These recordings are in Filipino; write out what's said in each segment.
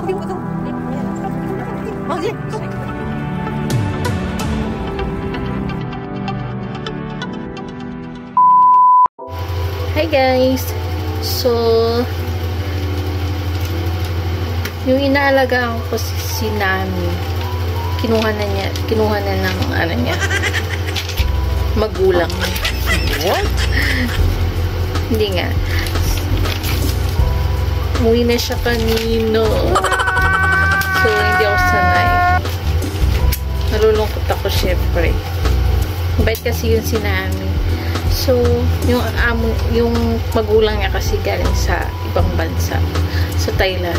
Hi guys! So, yung inaalagaan ko si Nami, kinuha na ng ano niya, magulang. What? Hindi nga. Umuwi na siya kanino. So, hindi ako sanay. Nalulungkot ako syempre. Bait kasi yun si Nami. So, yung magulang niya kasi galing sa ibang bansa, sa Thailand.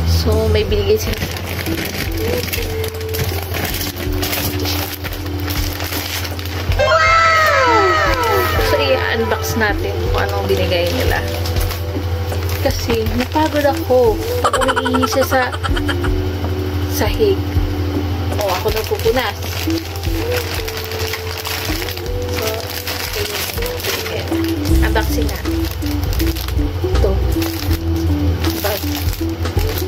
So, may binigay sila sa akin. Wow! So, i-unbox natin kung anong binigay nila. Kasi, napagod ako pag umiihi siya sa sahig. O, ako nagpupunas. Unboxing na. Ito. Bag.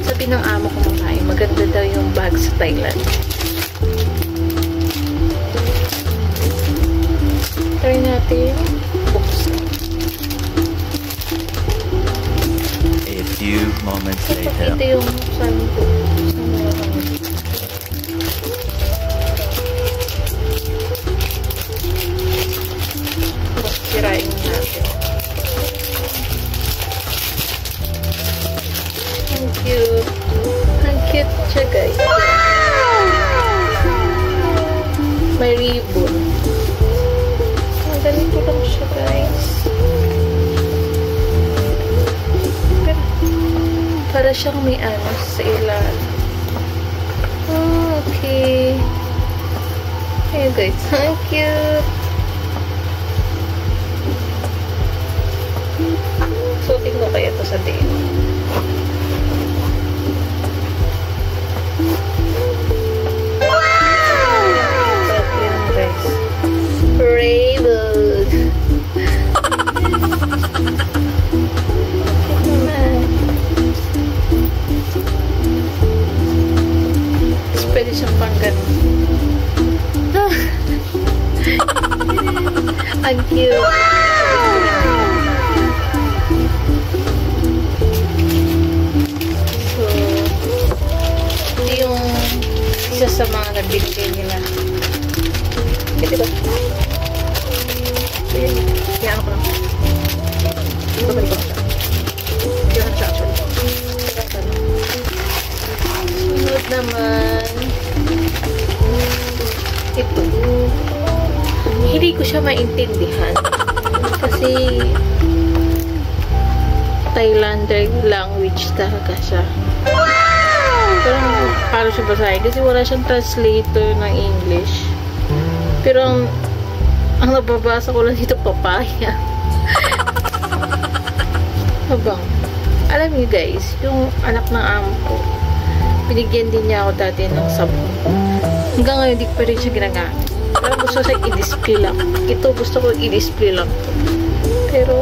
Sabi ng amo ko mamay, maganda daw yung bag sa Thailand. Try natin. Buksan. A few moments later. Ito yung sabi ko. Sirain natin. Thank you. Ang cute siya, guys. Wow! May ribbon. Ang ganito lang siya, guys. Para siyang may ano sa ilan. Oh, okay. Ayun, guys. Ang cute. Suotin ko kaya ito sa day. Wow! So, yun guys. Rainbow! Tapos pwede siyang pang ganun. Ang cute! Wow! Isa sa mga nagbibigay nila. Ito ba? Yan ako lang. Babalik ko siya. Yan siya actually. Sunod naman. Ito. Hindi ko siya maintindihan. Kasi Thailander language talaga siya. Parang siya basahin kasi wala siyang translator ng English. Pero ang nababasa ko lang dito, papaya. Habang alam niyo guys, yung anak ng amo ko, binigyan din niya ako dati ng sabon. Hanggang ngayon, di pa rin siya ginagamit. Parang gusto siya i-display lang. Ito, gusto ko i-display lang. Pero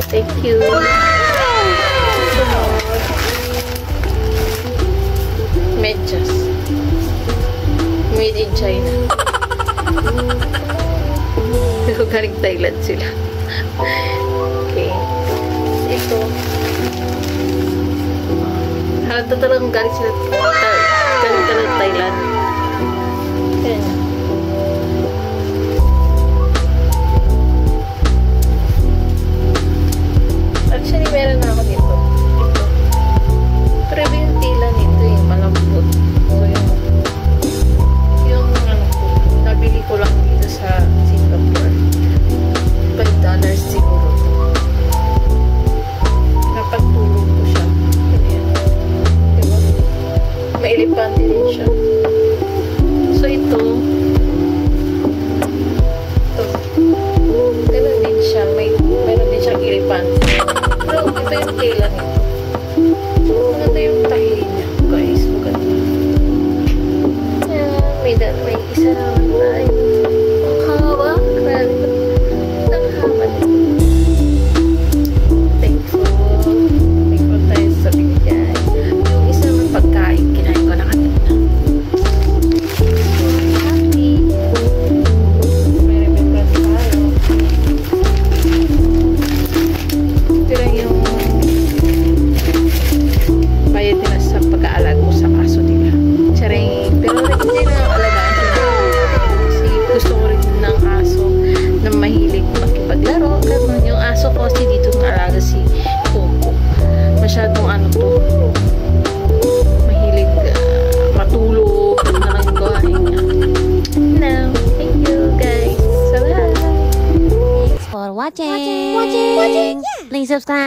thank you. Medyas. Made in China. Pero galing Thailand sila. Okay. Ito. Halata talagang galing sila. Galing talagang Thailand. Ayan. Actually, meron na ako dito. Pero yung tila nito yung malambot. So, yung ano ko, nabili ko lang dito sa Singapore. $5 siguro. Napagtulog ko siya. Ganyan. Diba? May elepante din siya. So, ito. Ganun din siya. Meron din siyang elepante. Pero ito yung tela nito. Maganda yung tahi niya, guys. Maganda. Ayan, may isa naman tayo. Ang haba. Grabe. Ang haba nito. Thankful Please subscribe.